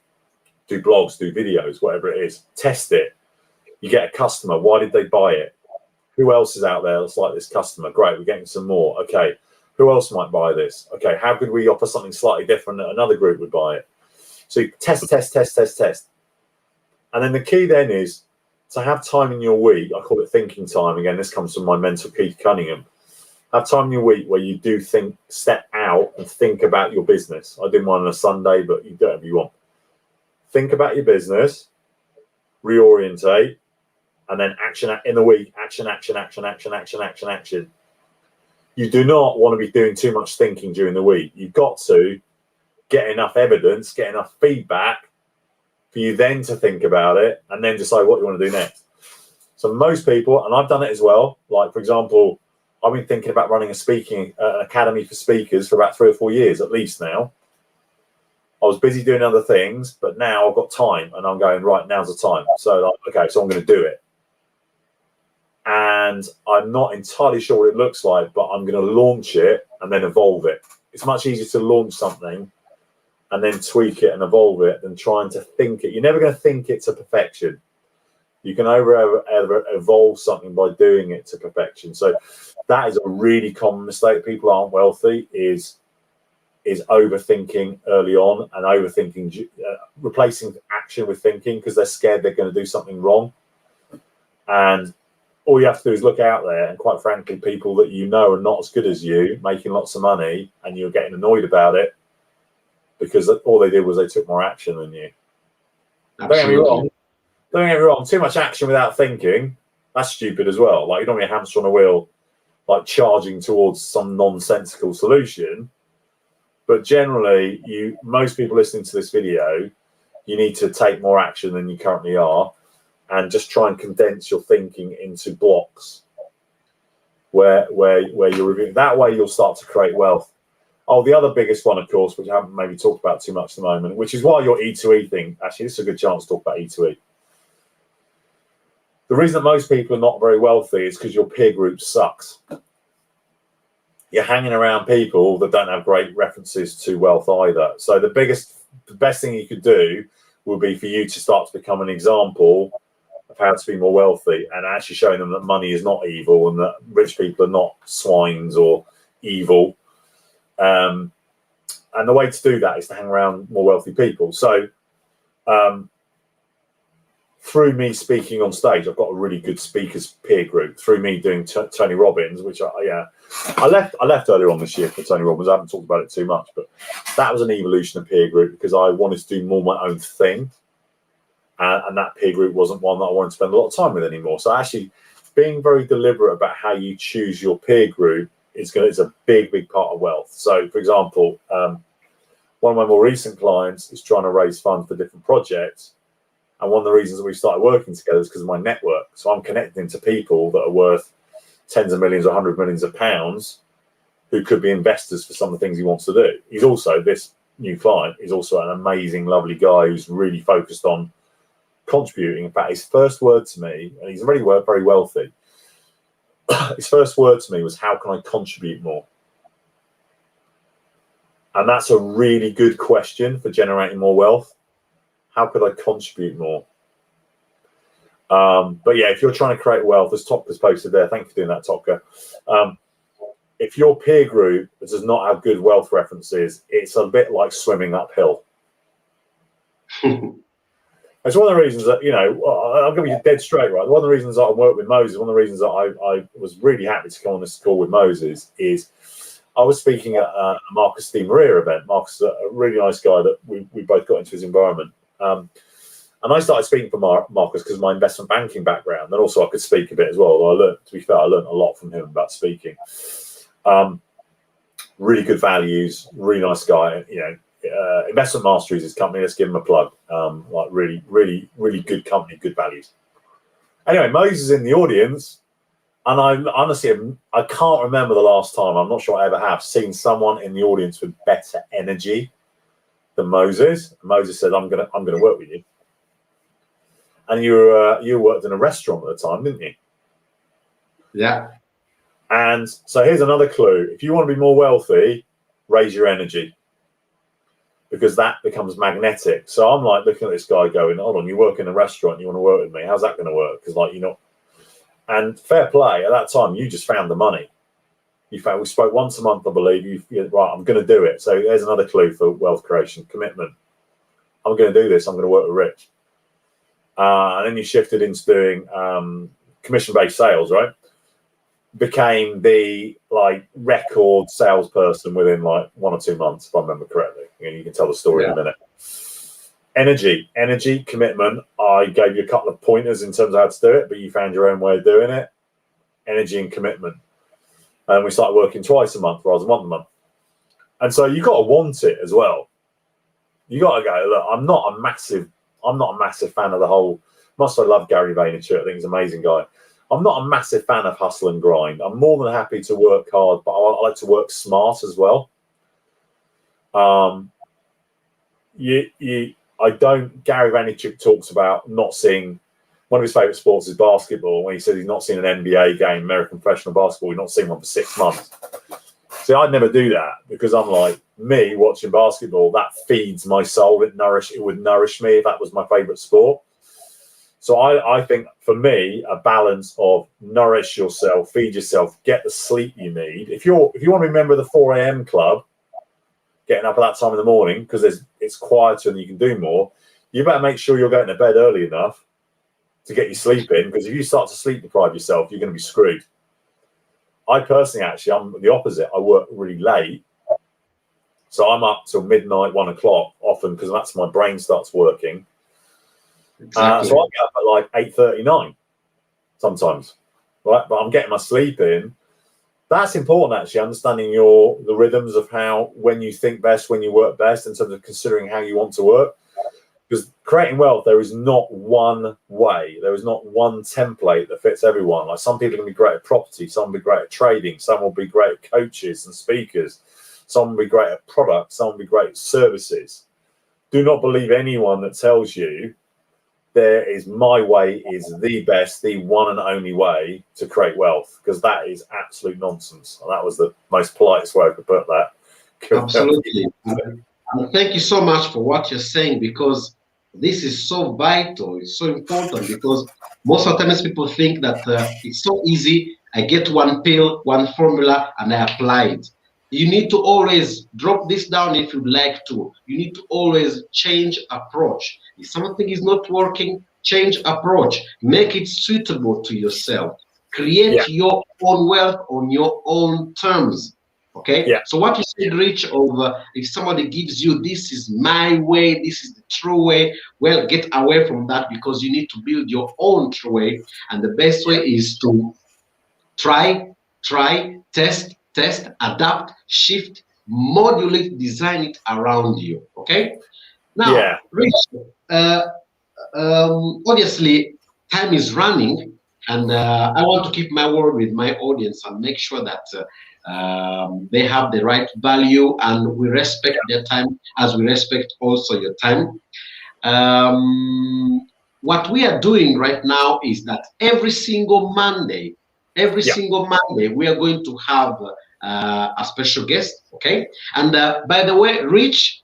do blogs, do videos, whatever it is, test it. You get a customer. Why did they buy it? Who else is out there that's like this customer? Great, we're getting some more. Okay, who else might buy this? Okay, how could we offer something slightly different that another group would buy it? So you test. And then the key then is to have time in your week. I call it thinking time. Again, this comes from my mentor, Keith Cunningham. Have time in your week where you do step out and think about your business. I do mine on a Sunday, but you do whatever you want. Think about your business, reorientate, and then action in the week. Action. You do not want to be doing too much thinking during the week. You've got to get enough evidence, get enough feedback for you then to think about it and then decide what you want to do next. So most people, and I've done it as well, like, for example, I've been thinking about running an academy for speakers for about 3 or 4 years at least now. I was busy doing other things, but now I've got time and I'm going, right, now's the time. So, okay, so I'm going to do it. And I'm not entirely sure what it looks like, but I'm going to launch it and then evolve it. It's much easier to launch something and then tweak it and evolve it than trying to think it. You're never going to think it to perfection. You can ever evolve something by doing it to perfection. So that is a really common mistake. People aren't wealthy is overthinking early on, and overthinking, replacing action with thinking, because they're scared they're going to do something wrong. And all you have to do is look out there, and quite frankly, people that you know are not as good as you, making lots of money, and you're getting annoyed about it because all they did was they took more action than you. Don't get me wrong. Too much action without thinking, that's stupid as well. Like, you don't want your hamster on a wheel, like charging towards some nonsensical solution. But generally, most people listening to this video, you need to take more action than you currently are, and just try and condense your thinking into blocks where you're reviewing. That way, you'll start to create wealth. Oh, the other biggest one, of course, which I haven't maybe talked about too much at the moment, which is why your E2E thing. Actually, this is a good chance to talk about E2E. The reason that most people are not very wealthy is because your peer group sucks. You're hanging around people that don't have great references to wealth either. So the best thing you could do would be for you to start to become an example of how to be more wealthy, and actually showing them that money is not evil and that rich people are not swines or evil. And the way to do that is to hang around more wealthy people. So through me speaking on stage, I've got a really good speakers peer group. Through me doing Tony Robbins, which I left earlier on this year for Tony Robbins. I haven't talked about it too much, but that was an evolution of peer group because I wanted to do more my own thing, and that peer group wasn't one that I wanted to spend a lot of time with anymore. So actually, being very deliberate about how you choose your peer group is a big part of wealth. So, for example, one of my more recent clients is trying to raise funds for different projects. And one of the reasons that we started working together is because of my network. So I'm connecting to people that are worth tens of millions or hundreds of millions of pounds who could be investors for some of the things he wants to do. He's also, this new client is also an amazing, lovely guy who's really focused on contributing. In fact, his first word to me, and he's already very wealthy, his first word to me was, how can I contribute more? And that's a really good question for generating more wealth. How could I contribute more? But yeah, if you're trying to create wealth, as Topka's posted there, thank you for doing that, Topka. If your peer group does not have good wealth references, it's a bit like swimming uphill. It's one of the reasons that, I'm going to be dead straight, right? One of the reasons that I work with Moses, one of the reasons that I was really happy to come on this call with Moses is I was speaking at a Marcus Di Maria event. Marcus is a really nice guy that we both got into his environment. And I started speaking for Marcus because of my investment banking background, and also I could speak a bit as well. To be fair, I learned a lot from him about speaking. Really good values, really nice guy. Investment Mastery is his company. Let's give him a plug. Like really good company, good values. Anyway, Moses is in the audience, and I honestly I can't remember the last time. I'm not sure I ever have seen someone in the audience with better energy than Moses. Moses said, "I'm gonna work with you." And you worked in a restaurant at the time, didn't you? Yeah. And so here's another clue: if you want to be more wealthy, raise your energy, because that becomes magnetic. So I'm like looking at this guy going, "Hold on, you work in a restaurant, you want to work with me? How's that going to work?" Because and fair play, at that time you just found the money. We spoke once a month, I believe. Right, I'm going to do it. So there's another clue for wealth creation: commitment. I'm going to do this. I'm going to work with Rich. And then you shifted into doing commission-based sales, right? Became the record salesperson within 1 or 2 months, if I remember correctly. You can tell the story in a minute. Energy, commitment. I gave you a couple of pointers in terms of how to do it, but you found your own way of doing it. Energy and commitment. And we started working twice a month rather than once a month. And so you got to want it as well. You got to go, look, I'm not a massive fan of the whole. Must I love Gary Vaynerchuk? I think he's an amazing guy. I'm not a massive fan of hustle and grind. I'm more than happy to work hard, but I like to work smart as well. Gary Vaynerchuk talks about not seeing. One of his favorite sports is basketball. When he said he's not seen an NBA game, American professional basketball, he's not seen one for 6 months. See, I'd never do that because I'm like, me watching basketball, that feeds my soul. It would nourish me if that was my favorite sport. So I think for me, a balance of nourish yourself, feed yourself, get the sleep you need. If you want to remember the 4 a.m. club, getting up at that time in the morning because it's quieter and you can do more, you better make sure you're going to bed early enough to get your sleep in, because if you start to sleep deprive yourself, you're going to be screwed. I personally, actually, I'm the opposite. I work really late, so I'm up till midnight, 1 o'clock often, because that's when my brain starts working. Exactly. So I get up at like 8:39 sometimes, right? But I'm getting my sleep in. That's important, actually, understanding the rhythms of when you think best, when you work best, in terms of considering how you want to work. Because creating wealth, there is not one way, there is not one template that fits everyone. Like, some people are going to be great at property, some will be great at trading, some will be great at coaches and speakers, some will be great at products, some will be great at services. Do not believe anyone that tells you there is my way is the best, the one and only way to create wealth, because that is absolute nonsense. And that was the most politest way I could put that. Absolutely. And thank you so much for what you're saying, because this is so vital. It's so important, because most of the times people think that it's so easy. I get one pill, one formula, and I apply it. You need to always drop this down if you'd like to. You need to always change approach. If something is not working, change approach. Make it suitable to yourself. Create your own wealth on your own terms. Okay, so what you said, Rich, of if somebody gives you this is my way, this is the true way, well, get away from that, because you need to build your own true way. And the best way is to try, test, adapt, shift, modulate, design it around you. Okay, now, Rich, obviously, time is running, and I want to keep my word with my audience and make sure that they have the right value, and we respect their time as we respect also your time. What we are doing right now is that every single Monday, we are going to have a special guest. Okay, and by the way, Rich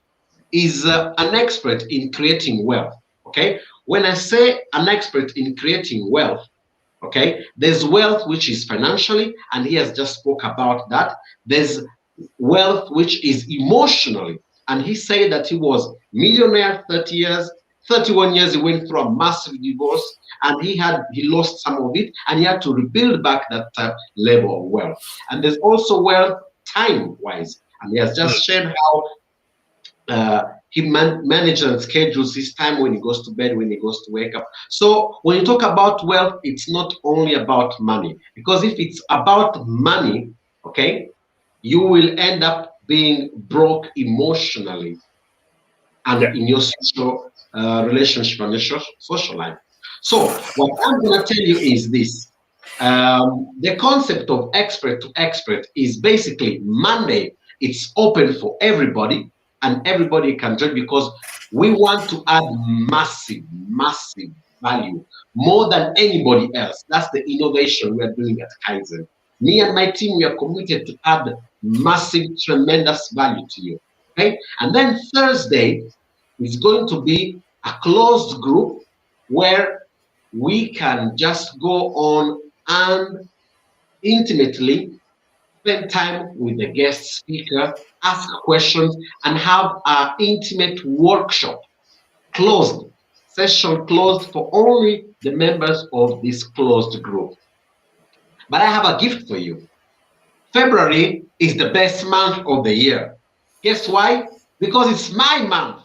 is an expert in creating wealth. Okay, when I say an expert in creating wealth, okay, there's wealth which is financially, and he has just spoke about that. There's wealth which is emotionally, and he said that he was millionaire 30 years, 31 years, he went through a massive divorce, and he lost some of it, and he had to rebuild back that level of wealth. And there's also wealth time wise, and he has just shared how he manages and schedules his time, when he goes to bed, when he goes to wake up. So when you talk about wealth, it's not only about money, because if it's about money, okay, you will end up being broke emotionally and in your social relationship and your social life. So what I'm going to tell you is this. The concept of expert to expert is basically Monday. It's open for everybody, and everybody can join, because we want to add massive value, more than anybody else. That's the innovation we are doing at Kaizen. Me and my team, we are committed to add massive, tremendous value to you. Okay, and then Thursday is going to be a closed group where we can just go on and intimately spend time with the guest speaker, ask questions, and have an intimate workshop, closed, session closed for only the members of this closed group. But I have a gift for you. February is the best month of the year. Guess why? Because it's my month.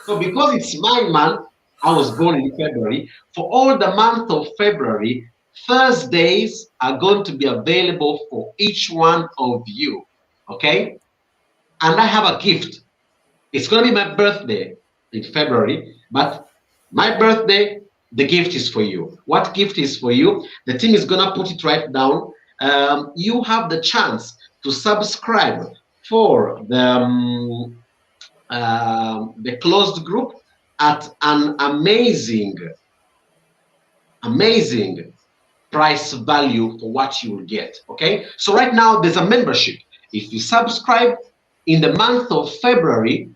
So because it's my month, I was born in February. For all the month of February, Thursdays are going to be available for each one of you. Okay? And I have a gift. It's going to be my birthday in February, but my birthday, the gift is for you. What gift is for you? The team is going to put it right down. You have the chance to subscribe for the closed group at an amazing price value for what you will get. Okay, so right now there's a membership. If you subscribe in the month of February,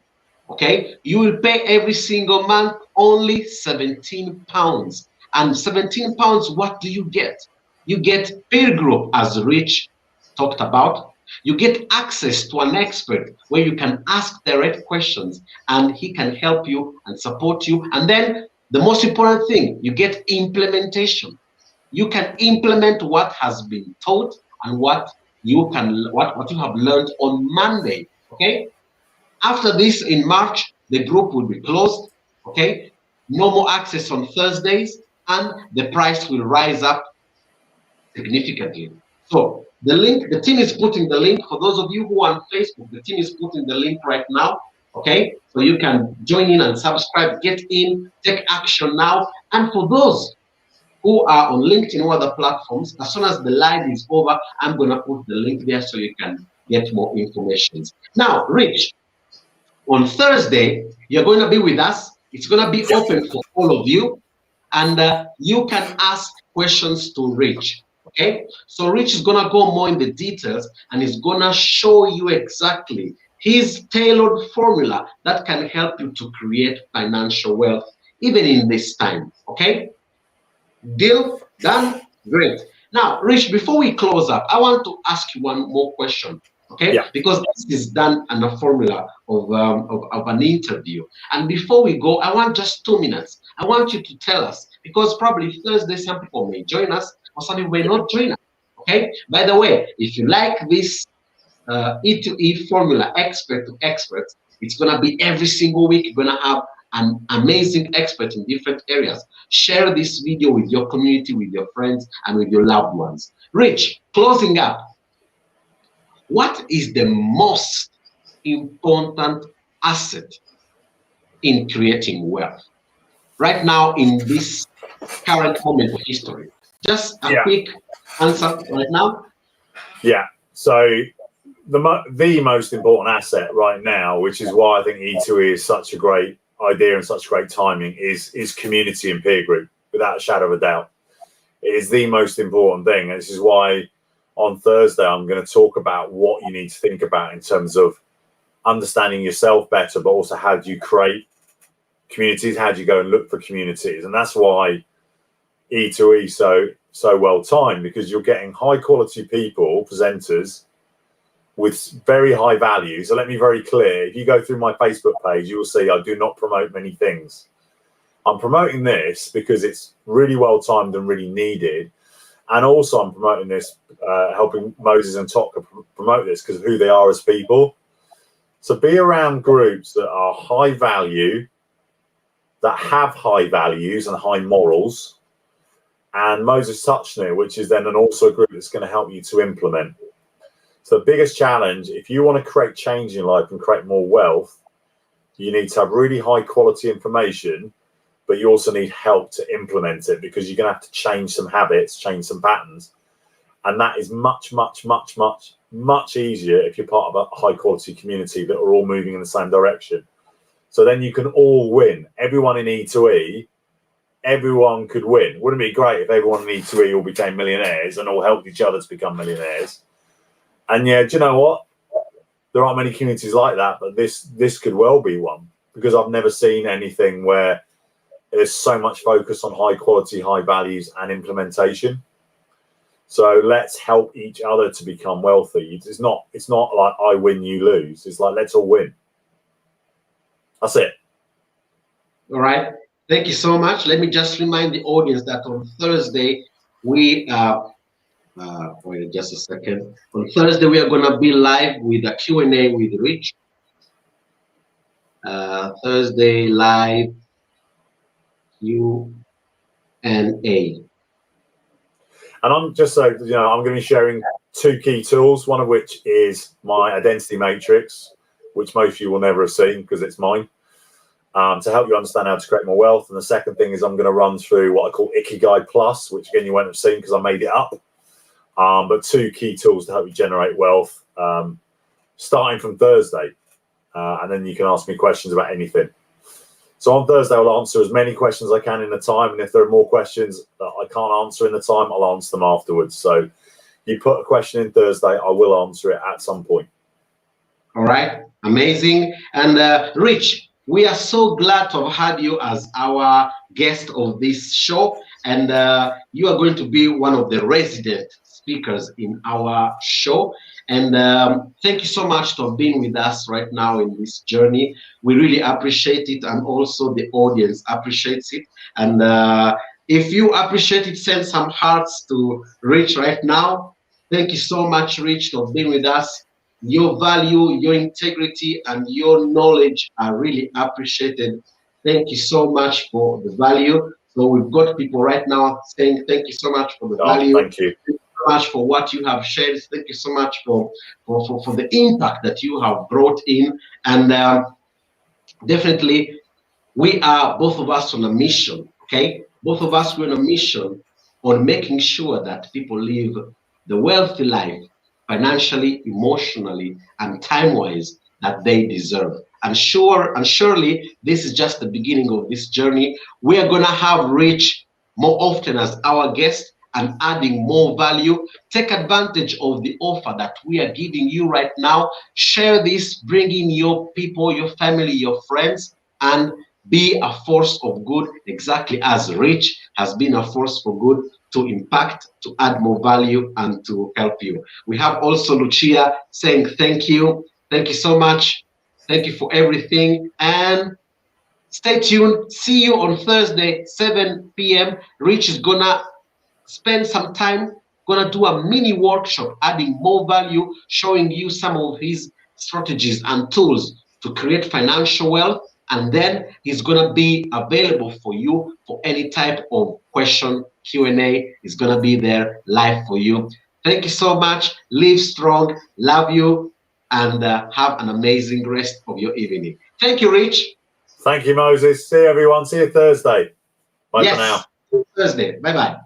okay, you will pay every single month only £17, And 17 pounds, what do you get? You get peer group, as Rich talked about. You get access to an expert where you can ask direct questions and he can help you and support you. And then the most important thing, you get implementation. You can implement what has been taught and what you have learned on Monday. Okay. After this, in March, the group will be closed. Okay. No more access on Thursdays, and the price will rise up significantly. So the team is putting the link for those of you who are on Facebook. The team is putting the link right now. Okay, so you can join in and subscribe, get in, take action now. And for those who are on LinkedIn or other platforms, as soon as the live is over, I'm gonna put the link there so you can get more information. Now, Rich, on Thursday, you're going to be with us. It's going to be open for all of you, and you can ask questions to Rich. Okay, so Rich is going to go more in the details and is going to show you exactly his tailored formula that can help you to create financial wealth even in this time. Okay, deal done. Great. Now, Rich, before we close up, I want to ask you one more question. Okay, Yeah. because this is done on a formula of an interview. And before we go, I want just 2 minutes. I want you to tell us, because probably Thursday some people may join us or some people may not join us. Okay. By the way, if you like this E2E formula, expert to expert, it's gonna be every single week. You're gonna have an amazing expert in different areas. Share this video with your community, with your friends, and with your loved ones. Rich, closing up, what is the most important asset in creating wealth right now in this current moment of history? Just a quick answer right now. Yeah. So the most important asset right now, which is why I think E2E is such a great idea and such great timing, is community and peer group, without a shadow of a doubt. It is the most important thing. And this is why on Thursday I'm going to talk about what you need to think about in terms of understanding yourself better, but also how do you create communities, how do you go and look for communities. And that's why E2E so well timed, because you're getting high quality people, presenters with very high value. So let me be very clear, if you go through my Facebook page, you will see I do not promote many things. I'm promoting this because it's really well timed and really needed. And also I'm promoting this, helping Moses and Totka promote this because of who they are as people. So be around groups that are high value, that have high values and high morals. And Moses touched on it, which is then also a group that's going to help you to implement. So the biggest challenge, if you want to create change in life and create more wealth, you need to have really high quality information, but you also need help to implement it, because you're going to have to change some habits, change some patterns. And that is much, much, much, much, much easier if you're part of a high quality community that are all moving in the same direction. So then you can all win. Everyone in E2E, everyone could win. Wouldn't it be great if everyone in E2E all became millionaires and all helped each other to become millionaires? And yeah, do you know what? There aren't many communities like that, but this could well be one, because I've never seen anything where there's so much focus on high quality, high values and implementation. So let's help each other to become wealthy. It's not like I win, you lose. It's like, let's all win. That's it. All right. Thank you so much. Let me just remind the audience that on Thursday, wait just a second. On Thursday, we are going to be live with a Q&A with Rich. Thursday live Q&A. And I'm just so you know, I'm going to be sharing 2 key tools, one of which is my identity matrix, which most of you will never have seen because it's mine, to help you understand how to create more wealth. And the second thing is I'm going to run through what I call Ikigai Plus, which again you won't have seen because I made it up. But 2 key tools to help you generate wealth, starting from Thursday. And then you can ask me questions about anything. So on Thursday, I'll answer as many questions as I can in the time. And if there are more questions that I can't answer in the time, I'll answer them afterwards. So you put a question in Thursday, I will answer it at some point. All right. Amazing. And Rich, we are so glad to have had you as our guest of this show. and you are going to be one of the resident speakers in our show. And thank you so much for being with us right now in this journey. We really appreciate it, and also the audience appreciates it. And if you appreciate it, send some hearts to Rich right now. Thank you so much, Rich, for being with us. Your value, your integrity, and your knowledge are really appreciated. Thank you so much for the value. So we've got people right now saying thank you so much for the Oh, value. thank you. Thank you so much for what you have shared. Thank you so much for the impact that you have brought in. And definitely, we are both of us on a mission, okay? Both of us we're on a mission on making sure that people live the wealthy life financially, emotionally, and time-wise that they deserve. And surely this is just the beginning of this journey. We are gonna have Rich more often as our guest and adding more value. Take advantage of the offer that we are giving you right now. Share this, bring in your people, your family, your friends, and be a force of good, exactly as Rich has been a force for good to impact, to add more value, and to help you. We have also Lucia saying thank you. Thank you so much. Thank you for everything. And stay tuned. See you on Thursday, 7 p.m. Rich is gonna spend some time, gonna do a mini workshop adding more value, showing you some of his strategies and tools to create financial wealth. And then he's gonna be available for you for any type of question. Q&A is gonna be there live for you. Thank you so much. Live strong. Love you, and have an amazing rest of your evening. Thank you, Rich. Thank you, Moses. See you, everyone. See you Thursday. Bye for now. Yes, Thursday. Bye bye.